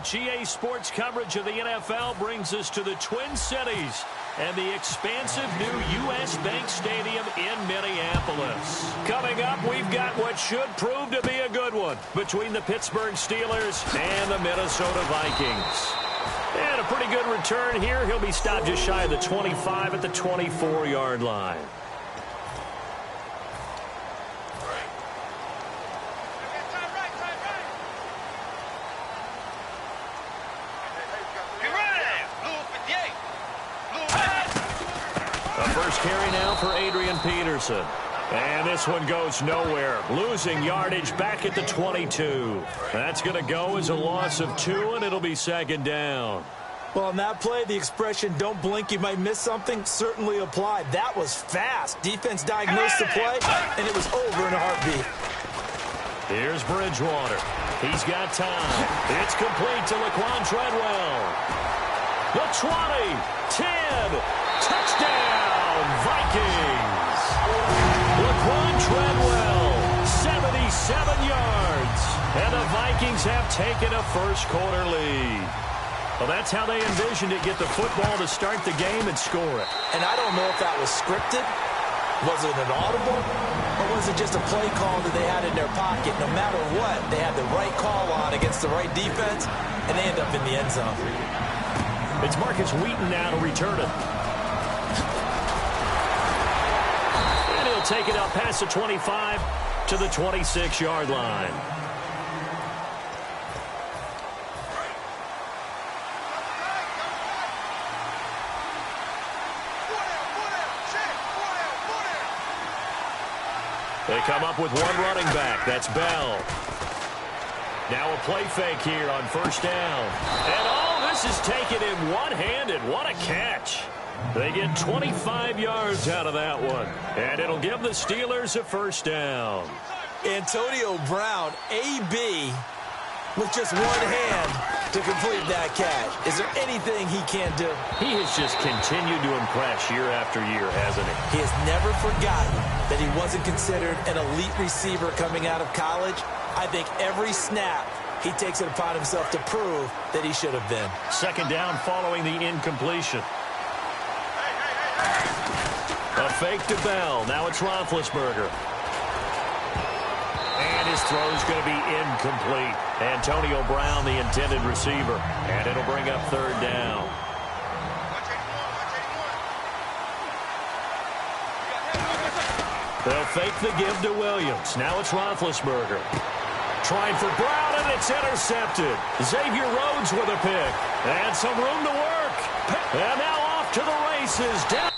GA Sports coverage of the NFL brings us to the Twin Cities and the expansive new U.S. Bank Stadium in Minneapolis. Coming up, we've got what should prove to be a good one between the Pittsburgh Steelers and the Minnesota Vikings. And a pretty good return here. He'll be stopped just shy of the 25 at the 24-yard line. First carry now for Adrian Peterson. And this one goes nowhere. Losing yardage back at the 22. That's going to go as a loss of 2, and it'll be second down. Well, on that play, the expression, don't blink, you might miss something, certainly applied. That was fast. Defense diagnosed the play, and it was over in a heartbeat. Here's Bridgewater. He's got time. It's complete to Laquan Treadwell. The 20, 10, touchdown, Vikings. Laquan Treadwell, 77 yards. And the Vikings have taken a first-quarter lead. Well, that's how they envisioned it, get the football to start the game and score it. And I don't know if that was scripted. Was it an audible? Or was it just a play call that they had in their pocket? No matter what, they had the right call on against the right defense, and they end up in the end zone. It's Marcus Wheaton now to return it. And he'll take it out past the 25 to the 26-yard line. They come up with one running back. That's Bell. Now a play fake here on first down. And all this is taken in one-handed. What a catch. They get 25 yards out of that one. And it'll give the Steelers a first down. Antonio Brown, AB, with just one hand to complete that catch. Is there anything he can't do? He has just continued to impress year after year, hasn't he? He has never forgotten that he wasn't considered an elite receiver coming out of college. I think every snap he takes it upon himself to prove that he should have been. Second down following the incompletion. A fake to Bell. Now it's Roethlisberger. And his throw's going to be incomplete. Antonio Brown, the intended receiver. And it'll bring up third down. They'll fake the give to Williams. Now it's Roethlisberger. Trying for Brown, and it's intercepted. Xavier Rhodes with a pick. And some room to work. And now off to the races. Down.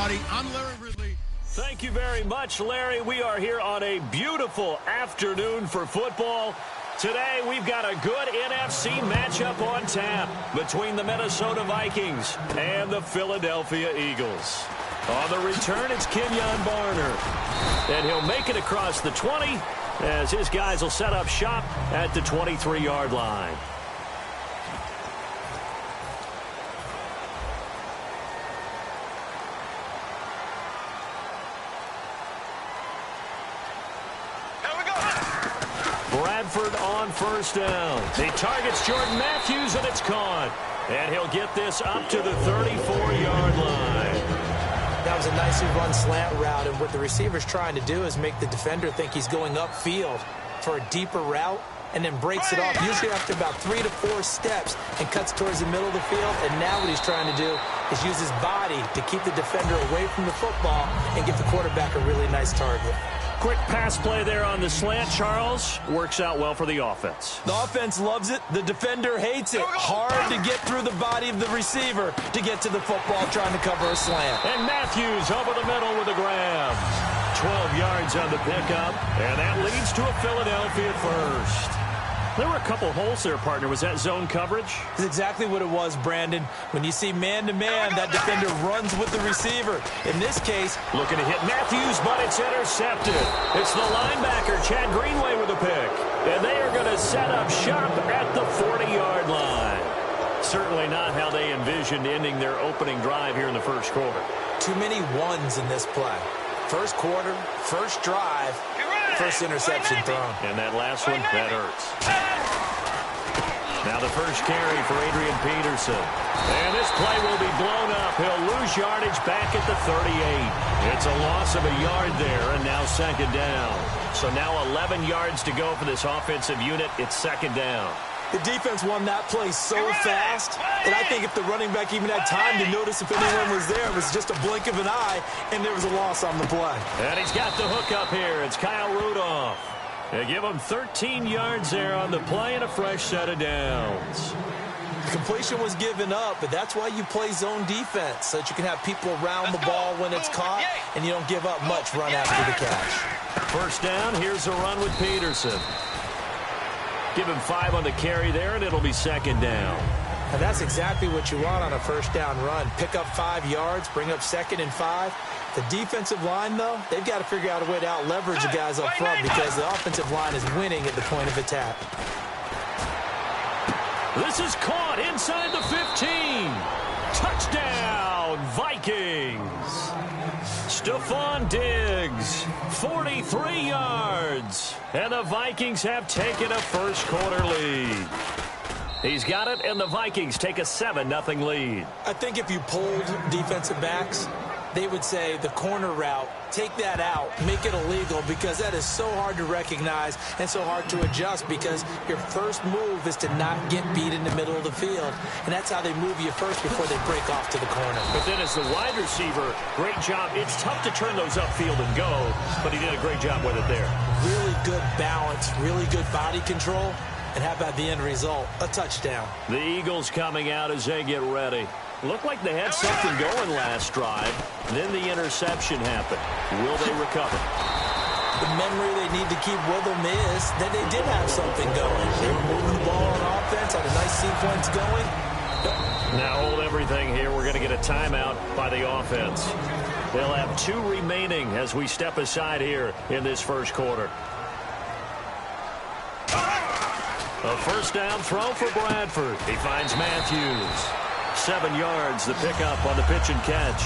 everybody. I'm Larry Ridley. Thank you very much, Larry. We are here on a beautiful afternoon for football. Today, we've got a good NFC matchup on tap between the Minnesota Vikings and the Philadelphia Eagles. On the return, it's Kenyon Barner. And he'll make it across the 20 as his guys will set up shop at the 23-yard line. Bradford on first down. He targets Jordan Matthews, and it's caught. And he'll get this up to the 34-yard line. That was a nicely run slant route, and what the receiver's trying to do is make the defender think he's going upfield for a deeper route and then breaks it off, usually after about 3 to 4 steps, and cuts towards the middle of the field. And now what he's trying to do is use his body to keep the defender away from the football and give the quarterback a really nice target. Quick pass play there on the slant, Charles. Works out well for the offense. The offense loves it. The defender hates it. Hard to get through the body of the receiver to get to the football trying to cover a slant. And Matthews over the middle with a grab. 12 yards on the pickup, and that leads to a Philadelphia first. There were a couple holes there, partner. Was that zone coverage? That's exactly what it was, Brandon. When you see man-to-man, that defender runs with the receiver. In this case, looking to hit Matthews, but it's intercepted. It's the linebacker, Chad Greenway, with a pick. And they are going to set up shop at the 40-yard line. Certainly not how they envisioned ending their opening drive here in the first quarter. Too many ones in this play. First quarter, first drive, first interception thrown. And that last one, that hurts. Now the first carry for Adrian Peterson. And this play will be blown up. He'll lose yardage back at the 38. It's a loss of a yard there, and now second down. So now 11 yards to go for this offensive unit. It's second down. The defense won that play so fast that I think if the running back even had time to notice if anyone was there, it was just a blink of an eye, and there was a loss on the play. And he's got the hook up here. It's Kyle Rudolph. They give him 13 yards there on the play and a fresh set of downs. The completion was given up, but that's why you play zone defense, so that you can have people around the ball when it's caught, and you don't give up much run after the catch. First down, here's a run with Peterson. Give him 5 on the carry there, and it'll be second down. And that's exactly what you want on a first down run. Pick up 5 yards, bring up 2nd and 5. The defensive line, though, they've got to figure out a way to out-leverage the guys up front because the offensive line is winning at the point of attack. This is caught inside the 15. Touchdown, Vikings. Stephon Diggs, 43 yards. And the Vikings have taken a first quarter lead. He's got it, and the Vikings take a 7-0 lead. I think if you polled defensive backs, they would say the corner route, take that out, make it illegal, because that is so hard to recognize and so hard to adjust because your first move is to not get beat in the middle of the field. And that's how they move you first before they break off to the corner. But then as the wide receiver, great job. It's tough to turn those upfield and go, but he did a great job with it there. Really good balance, really good body control. And how about the end result? A touchdown. The Eagles coming out as they get ready. Looked like they had something going last drive. Then the interception happened. Will they recover? The memory they need to keep with them is that they did have something going. They were moving the ball on offense, had a nice sequence going. Now hold everything here. We're going to get a timeout by the offense. They'll have 2 remaining as we step aside here in this first quarter. A first down throw for Bradford. He finds Matthews. 7 yards, the pickup on the pitch and catch.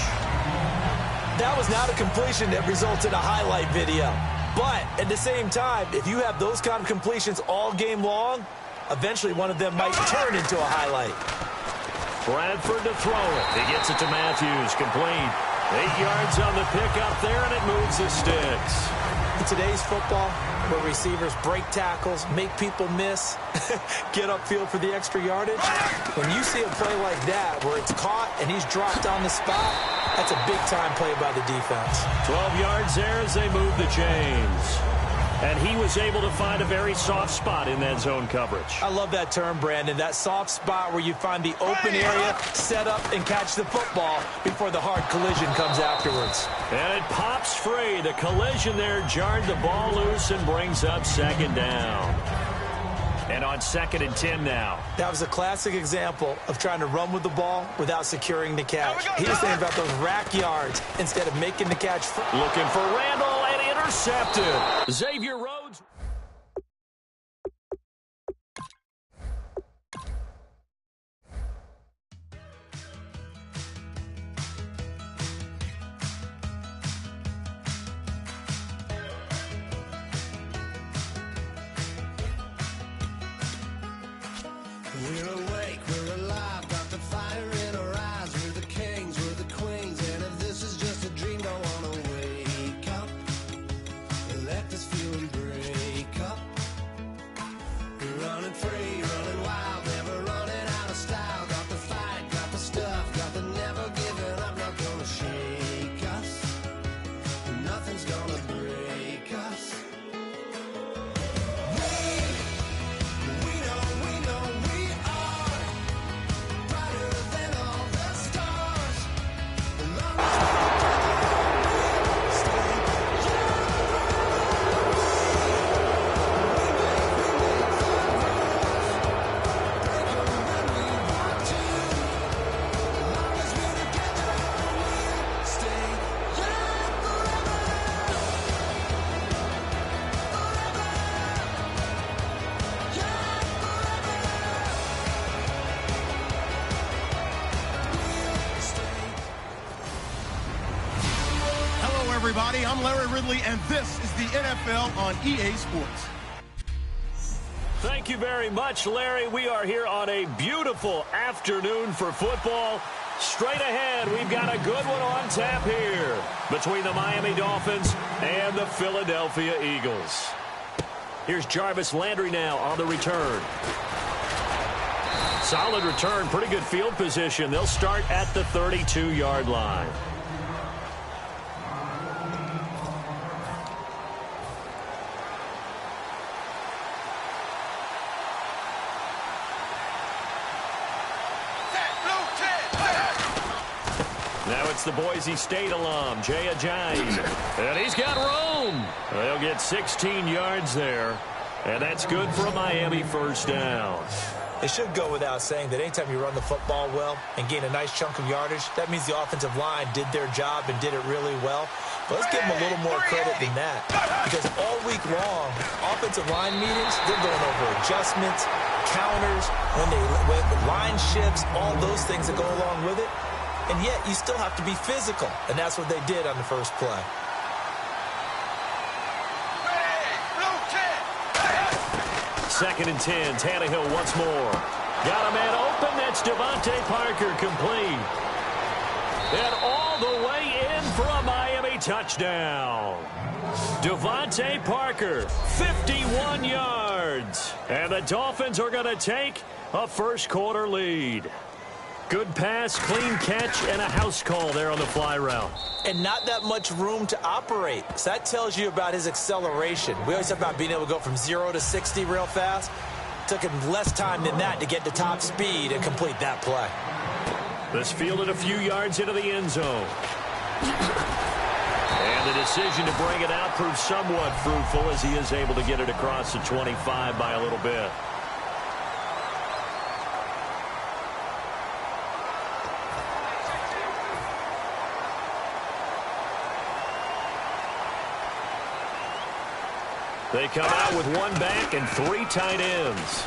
That was not a completion that resulted in a highlight video. But at the same time, if you have those kind of completions all game long, eventually one of them might turn into a highlight. Bradford to throw it. He gets it to Matthews, complete. 8 yards on the pickup there, and it moves the sticks. In today's football, where receivers break tackles, make people miss, get upfield for the extra yardage, when you see a play like that where it's caught and he's dropped on the spot, that's a big-time play by the defense. 12 yards there as they move the chains. And he was able to find a very soft spot in that zone coverage. I love that term, Brandon. That soft spot where you find the open area, set up, and catch the football before the hard collision comes afterwards. And it pops free. The collision there jarred the ball loose and brings up second down. And on 2nd and 10 now. That was a classic example of trying to run with the ball without securing the catch. He was thinking about those rack yards instead of making the catch. Looking for Randall and intercepted. Xavier Rhodes. We're awake, we're alive, got the fire in our eyes. We're the kings, we're the queens, and if this is just a dream, don't wanna wake up. Let this feeling break up. We're running free, running wild, never running out of style. Got the fight, got the stuff, got the never giving up. Not gonna shake us, nothing's gonna break us. Everybody, I'm Larry Ridley, and this is the NFL on EA Sports. Thank you very much, Larry. We are here on a beautiful afternoon for football. Straight ahead, we've got a good one on tap here between the Miami Dolphins and the Philadelphia Eagles. Here's Jarvis Landry now on the return. Solid return, pretty good field position. They'll start at the 32-yard line. Now it's the Boise State alum, Jay Ajayi. And he's got room. They'll get 16 yards there. And that's good for a Miami first down. It should go without saying that anytime you run the football well and gain a nice chunk of yardage, that means the offensive line did their job and did it really well. But let's give them a little more credit than that. Because all week long, offensive line meetings, they're going over adjustments, counters, when line shifts, all those things that go along with it. And yet, you still have to be physical. And that's what they did on the first play. Second and 10, Tannehill once more. Got a man open, that's Devontae Parker complete. And all the way in for a Miami touchdown. Devontae Parker, 51 yards. And the Dolphins are going to take a first quarter lead. Good pass, clean catch, and a house call there on the fly route. And not that much room to operate. So that tells you about his acceleration. We always talk about being able to go from 0 to 60 real fast. Took him less time than that to get to top speed and complete that play. This fielded a few yards into the end zone. And the decision to bring it out proved somewhat fruitful as he is able to get it across the 25 by a little bit. They come out with one back and three tight ends.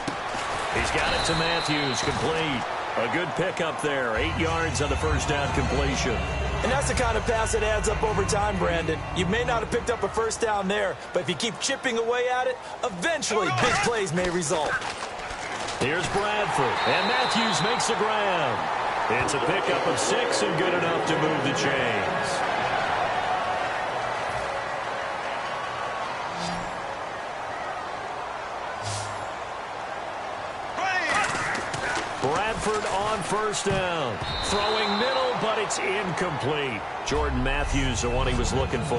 He's got it to Matthews, complete. A good pickup there, 8 yards on the first down completion. And that's the kind of pass that adds up over time, Brandon. You may not have picked up a first down there, but if you keep chipping away at it, eventually big plays may result. Here's Bradford, and Matthews makes the ground. It's a pickup of 6 and good enough to move the chains. Bradford on first down. Throwing middle, but it's incomplete. Jordan Matthews, the one he was looking for.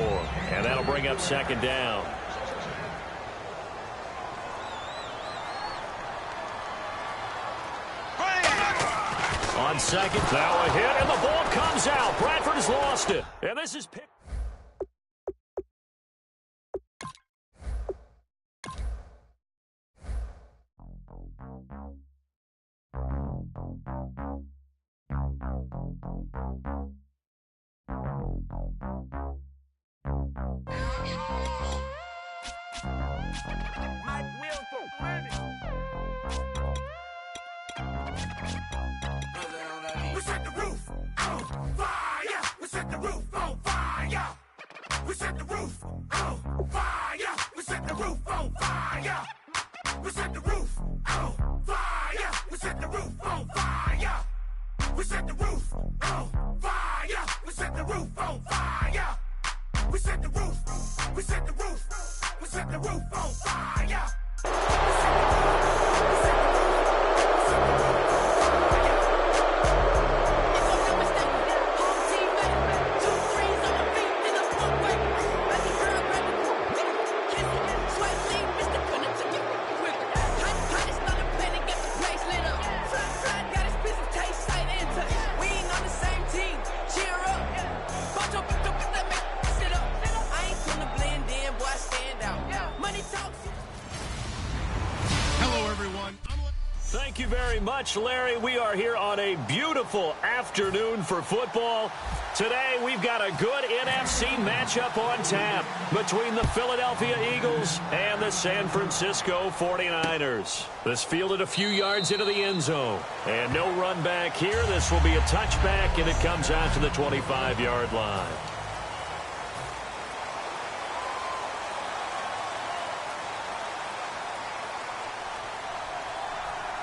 And that'll bring up second down. On second, now a hit, and the ball comes out. Bradford has lost it. And this is picked. We set the roof on fire. We set the roof on fire. We set the roof on fire. We set the roof on fire. We set the roof on fire. We set the roof on fire. We set the roof on fire. We set the roof on fire. We set the roof. We set the roof. We set the roof on fire. We set the roof. We set the roof. We set the roof. Thank you very much, Larry. We are here on a beautiful afternoon for football. Today, we've got a good NFC matchup on tap between the Philadelphia Eagles and the San Francisco 49ers. This fielded a few yards into the end zone. And no run back here. This will be a touchback, and it comes out to the 25-yard line.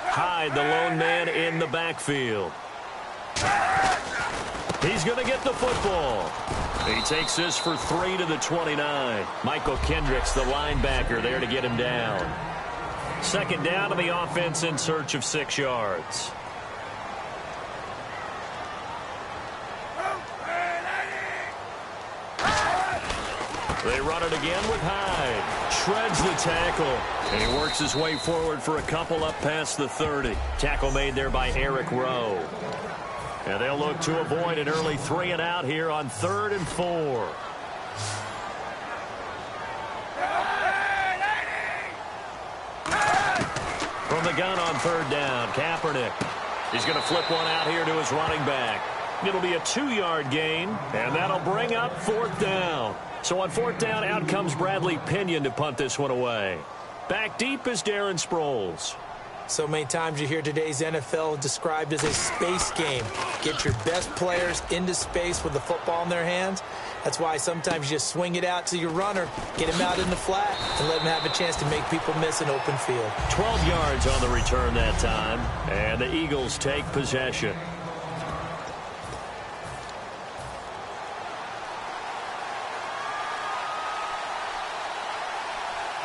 Hyde, the lone man in the backfield. He's going to get the football. He takes this for 3 to the 29. Michael Kendricks, the linebacker, there to get him down. Second down to the offense in search of 6 yards. They run it again with Hyde. Shreds the tackle. And he works his way forward for a couple up past the 30. Tackle made there by Eric Rowe. And they'll look to avoid an early 3 and out here on 3rd and 4. From the gun on 3rd down, Kaepernick. He's going to flip one out here to his running back. It'll be a 2-yard gain, and that'll bring up 4th down. So on 4th down, out comes Bradley Pinion to punt this one away. Back deep is Darren Sproles. So many times you hear today's NFL described as a space game. Get your best players into space with the football in their hands. That's why sometimes you just swing it out to your runner, get him out in the flat, and let him have a chance to make people miss an open field. 12 yards on the return that time, and the Eagles take possession.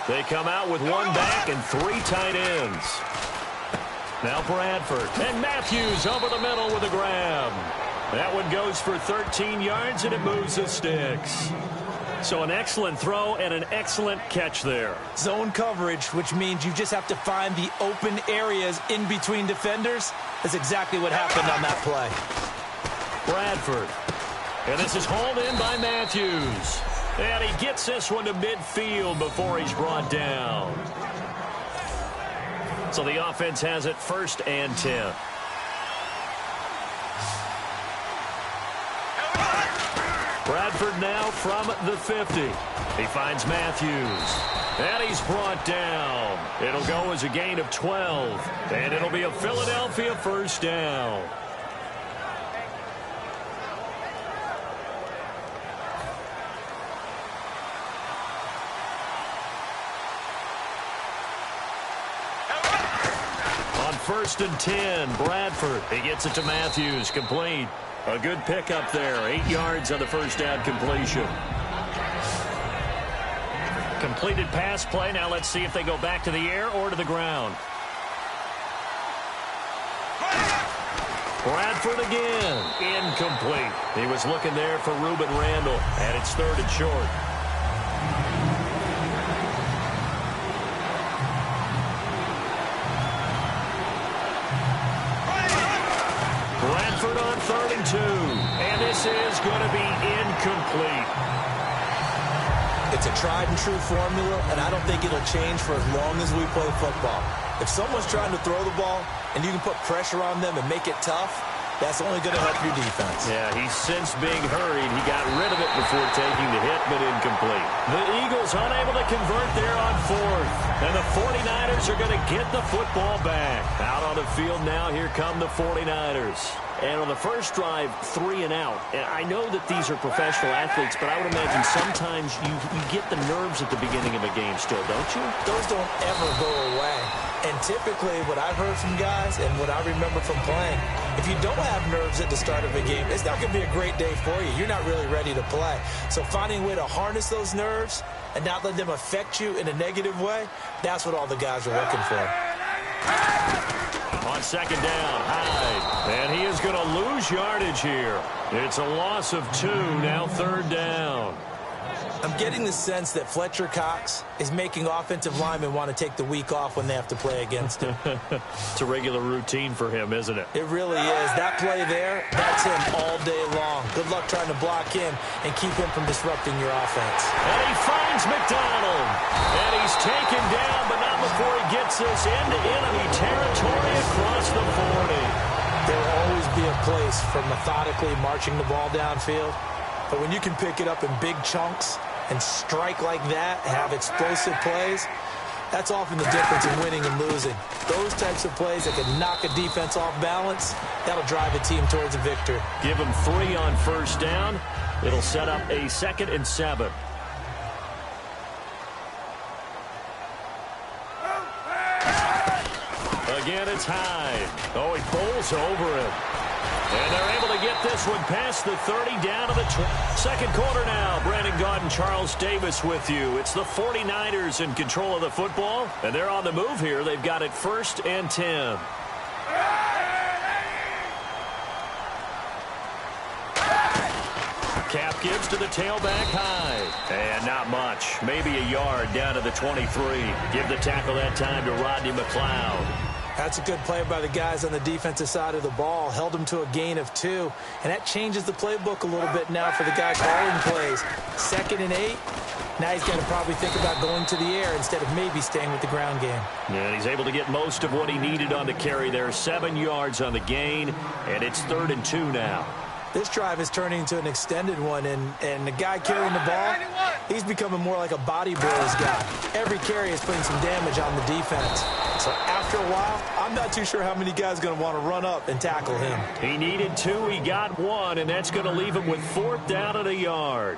They come out with 1 back and 3 tight ends. Now Bradford and Matthews over the middle with a grab. That one goes for 13 yards, and it moves the sticks. So an excellent throw and an excellent catch there. Zone coverage, which means you just have to find the open areas in between defenders. That's exactly what happened on that play. Bradford. And this is hauled in by Matthews. And he gets this one to midfield before he's brought down. So the offense has it 1st and 10. Bradford now from the 50. He finds Matthews. And he's brought down. It'll go as a gain of 12. And it'll be a Philadelphia 1st down. On 1st and 10, Bradford. He gets it to Matthews. Complete. A good pickup there. 8 yards on the 1st down completion. Completed pass play. Now let's see if they go back to the air or to the ground. Bradford again. Incomplete. He was looking there for Ruben Randall, and it's 3rd and short. Bradford on 3rd and 2. And this is going to be incomplete. It's a tried and true formula, and I don't think it'll change for as long as we play football. If someone's trying to throw the ball and you can put pressure on them and make it tough, that's only going to help your defense. Yeah, he's since being hurried. He got rid of it before taking the hit, but incomplete. The Eagles unable to convert there on fourth. And the 49ers are going to get the football back. Out on the field now, here come the 49ers. And on the first drive, 3 and out. And I know that these are professional athletes, but I would imagine sometimes you get the nerves at the beginning of a game still, don't you? Those don't ever go away. And typically what I've heard from guys and what I remember from playing, if you don't have nerves at the start of a game, it's not going to be a great day for you. You're not really ready to play. So finding a way to harness those nerves and not let them affect you in a negative way, that's what all the guys are looking for. On second down, Hyde. And he is going to lose yardage here. It's a loss of 2, now third down. I'm getting the sense that Fletcher Cox is making offensive linemen want to take the week off when they have to play against him. It's a regular routine for him, isn't it? It really is. That play there, that's him all day long. Good luck trying to block him and keep him from disrupting your offense. And he finds McDonald. And he's taken down, but not before he gets this into enemy territory across the 40. There will always be a place for methodically marching the ball downfield. But when you can pick it up in big chunks and strike like that, have explosive plays, that's often the difference in winning and losing. Those types of plays that can knock a defense off balance, that'll drive a team towards a victory. Give them 3 on first down. It'll set up a 2nd and 7. Again, it's Hyde. Oh, he bowls over him. And they're able to get this one past the 30 down to the 20. Second quarter now. Brandon Gaudin, Charles Davis with you. It's the 49ers in control of the football, and they're on the move here. They've got it 1st and 10. Cap gives to the tailback Hyde. And not much. Maybe a yard down to the 23. Give the tackle that time to Rodney McLeod. That's a good play by the guys on the defensive side of the ball. Held them to a gain of 2. And that changes the playbook a little bit now for the guy calling plays. 2nd and 8. Now he's got to probably think about going to the air instead of maybe staying with the ground game. And he's able to get most of what he needed on the carry there. 7 yards on the gain. And it's 3rd and 2 now. This drive is turning into an extended one, and the guy carrying the ball, he's becoming more like a body blows guy. Every carry is putting some damage on the defense. So after a while, I'm not too sure how many guys are going to want to run up and tackle him. He needed 2, he got 1, and that's going to leave him with 4th down at a yard.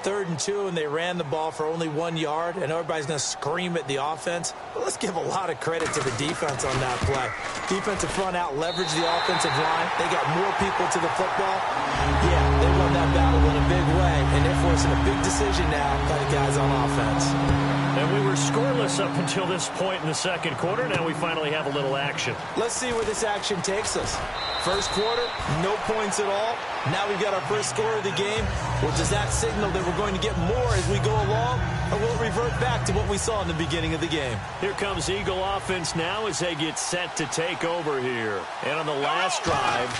3rd and 2, and they ran the ball for only 1 yard, and everybody's going to scream at the offense. But let's give a lot of credit to the defense on that play. Defensive front out leveraged the offensive line. They got more people to the football. Yeah, they won that battle in a big way, and they're forcing a big decision now by the guys on offense. And we were scoreless up until this point in the second quarter. Now we finally have a little action. Let's see where this action takes us. First quarter, no points at all. Now we've got our first score of the game. Well, does that signal that we're going to get more as we go along, or will it revert back to what we saw in the beginning of the game? Here comes Eagle offense now as they get set to take over here. And on the last drive,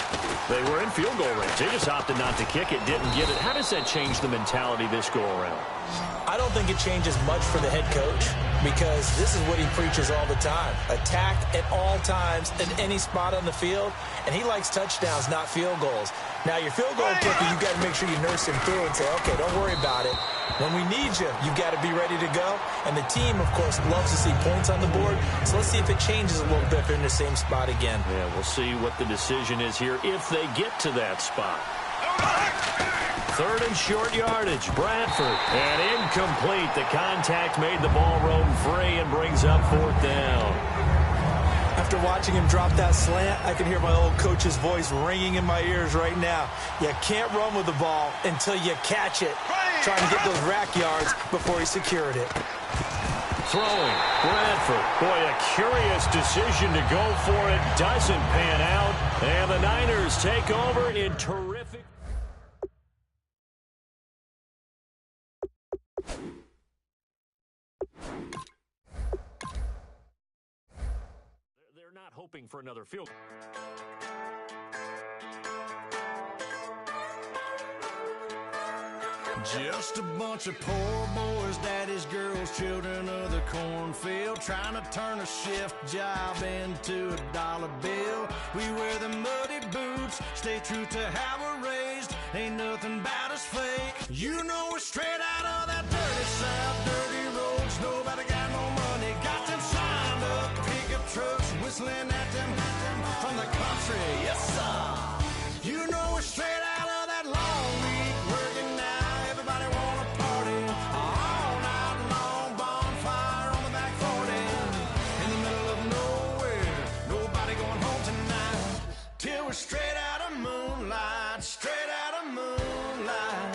they were in field goal range. They just opted not to kick it, didn't get it. How does that change the mentality this go-around? I don't think it changes much for the head coach because this is what he preaches all the time. Attack at all times in any spot on the field, and he likes touchdowns, not field goals. Now, your field goal kicker, you got to make sure you nurse him through and say, okay, don't worry about it. When we need you, you got to be ready to go. And the team, of course, loves to see points on the board. So let's see if it changes a little bit if they're in the same spot again. Yeah, we'll see what the decision is here if they get to that spot. 3rd and short yardage, Bradford. And incomplete. The contact made the ball roam free and brings up 4th down. After watching him drop that slant, I can hear my old coach's voice ringing in my ears right now. You can't run with the ball until you catch it. Trying to get those rack yards before he secured it. Throwing, Bradford. Boy, a curious decision to go for it. Doesn't pan out. And the Niners take over in terrific. They're not hoping for another field. Just a bunch of poor boys, daddy's girls, children of the cornfield, trying to turn a shift job into a dollar bill. We wear the muddy boots, stay true to how we're raised. Ain't nothing about us fake. You know we're straight out of that dirty south, dirty roads. Nobody got no money, got them signed up pickup trucks, whistling at them from the country. Yes, sir. You know we're straight out of that long week working now. Everybody wanna party all night long, bonfire on the back 40 in the middle of nowhere. Nobody going home tonight till we're straight out of moonlight, straight out of moonlight.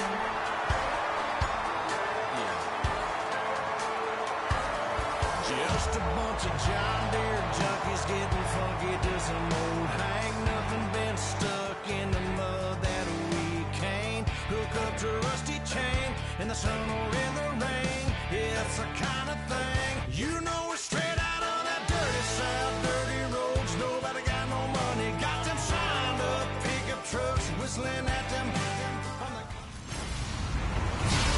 Just a bunch of John Deere junkies getting funky to some old Hank. Nothing been stuck in the mud that we can't hook up to a rusty chain in the sun or in the rain. Yeah, it's the kind of thing. You know we're straight out of that dirty south, dirty roads. Nobody got no money, got them signed up pickup trucks, whistling at them.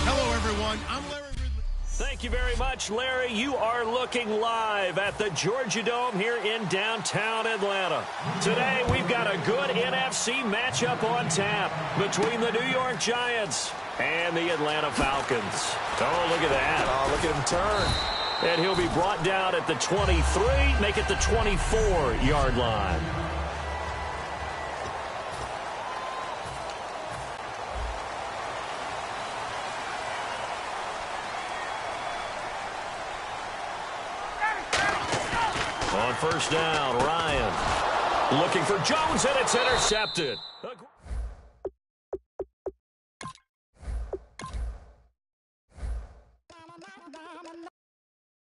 Hello, everyone. I'm Larry Ridley. Thank you very much, Larry. You are looking live at the Georgia Dome here in downtown Atlanta. Today, we've got a good NFC matchup on tap between the New York Giants and the Atlanta Falcons. Oh, look at that. Oh, look at him turn. And he'll be brought down at the 23, make it the 24-yard line. On first down, Ryan looking for Jones, and it's intercepted.